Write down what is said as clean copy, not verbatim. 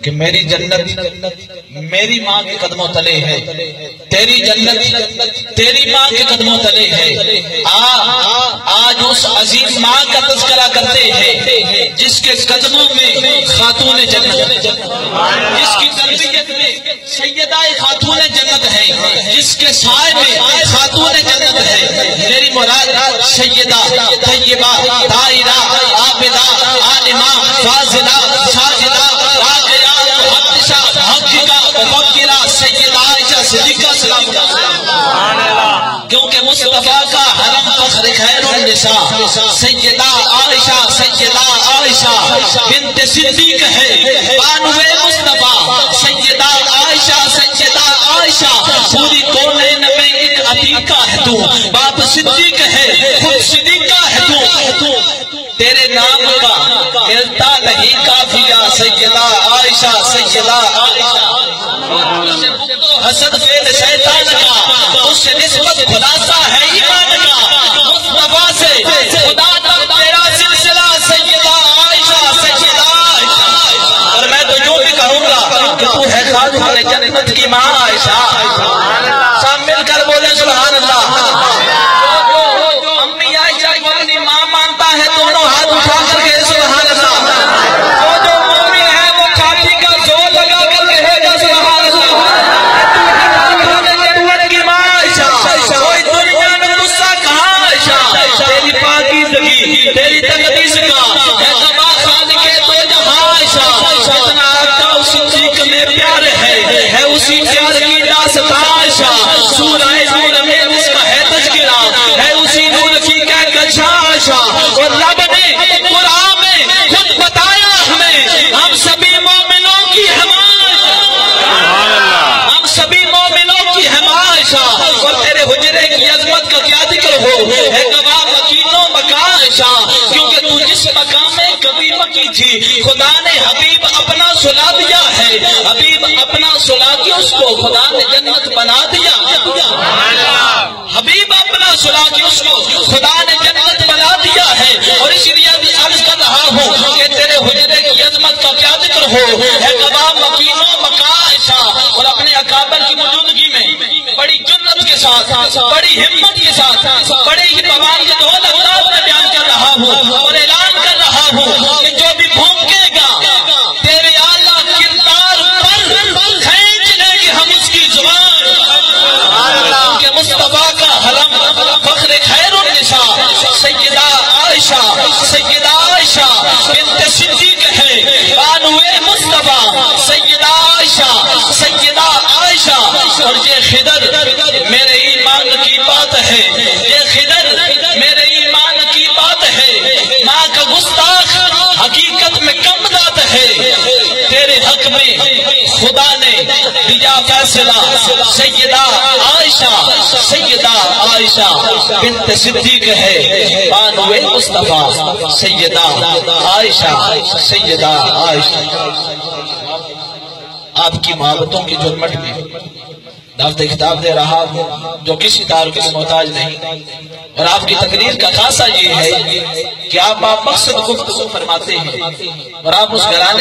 کہ میری جنت میری ماں کے قدموں تلے ہے، تیری جنت تیری ماں کے قدموں تلے ہے۔ آج اس عظیم ماں کا تذکرہ کرتے ہیں جس کے قدموں میں خاتون جنت، جس کی تربیت میں سیدہ خاتون جنت ہے، جس کے سائے میں خاتون جنت ہے۔ میری مراد سیدہ طیبہ طاہرہ عابدہ عالمہ فاضلہ ساجدہ راقیہ محدثہ محققہ مفکرہ سیدہ عائشہ صدیقہ سلام اللہ، کیونکہ مصطفیٰ کا حرم فخر خیر النساء سیدہ عائشہ بنت صدیق ہے، بانوے مصطفیٰ سیدہ عائشہ پوری کونین میں ایک عتیقہ ہے تو، باپ صدیق ہے خود صدیقہ ہے تو، تیرے نام کا ملتا نہیں کافیہ سیدہ عائشہ حسد فعل شیطان کا، اس سے نسبت خلاصہ ہے ایمان کا، مصطفیٰ سے خدا تیرا سلسلہ سیدہ عائشہ، اور میں تو یوں بھی کہوں گا کہ تو ہے خاتون جنت کی ماں عائشہ۔ سب مل کر بولے سبحان اللہ۔ امی عائشہ کو اپنی ماں مانتا ہے، دونوں ہاتھ اٹھا کر کے سبحان اللہ۔ وہ جو مومن ہے وہ کافی کا زور لگا کر کہے گا سبحان اللہ۔ کوئی دنیا میں غصہ کہاں عائشہ، تیری پاکیزگی تیری تقدیس کا ہے تباہ خالق تو جہاں عائشہ، اتنا آقا اس صدیق میں پیار ہے اسی پیار کی داستان عائشہ، سورہ نور میں اس کا ہے تذکرہ، ہے اسی نور کی کہکشاں عائشہ، اور رب نے قرآن میں خود بتایا ہمیں ہم سبھی مومنوں کی حمایت، ہم سبھی مومنوں کی حمایت، اور تیرے حجرے کی عظمت کا کیا ذکر ہو، ہے گواہ مکینوں مکان عائشہ، کیونکہ تو جس مقام میں کبھی مکی تھی خدا نے حبیب اپنا سلا دیا ہے، حبیب اپنا سلا کے اس کو خدا نے جنت بنا دیا، حبیب اپنا سلا کے اس کو خدا نے جنت بنا دیا ہے، اور اس لیے بھی عرض کر رہا ہوں کہ تیرے حجرے کی عظمت کا کیا ذکر ہو، ہے گواہ مکینوں مکان عائشہ، اور اپنے اکابر کی موجودگی میں بڑی جرأت کے ساتھ بڑی ہمت کے ساتھ بڑے ہی بواقع اور انداز میں بیان کر رہا ہوں اور اعلان کر رہا ہوں کہ جو بھی بھونکے گا تیرے اعلیٰ کردار پر کھینچ لیں گے ہم اس کی زبان، کہ مصطفیٰ کا حرم فخر خیر النساء سیدہ عائشہ بنت صدیق ہے، بانوے مصطفیٰ سیدہ عائشہ، اور یہ خضر میرے ایمان کی بات ہے، یہ خضر میرے ایمان کی بات ہے، ماں کا گستاخ حقیقت میں کم ذات ہے، تیرے حق میں خدا نے دیا فیصلہ، سیدہ عائشہ بنت صدیق ہے، بانوے مصطفیٰ سیدہ عائشہ، آپ کی محبتوں کی جرمٹ میں دعوت خطاب دے رہا ہوں جو کسی تعارف کے محتاج نہیں، اور آپ کی تقریر کا خاصہ یہ ہے کہ آپ مقصد گفتگو فرماتے ہیں، اور آپ اس گھرانے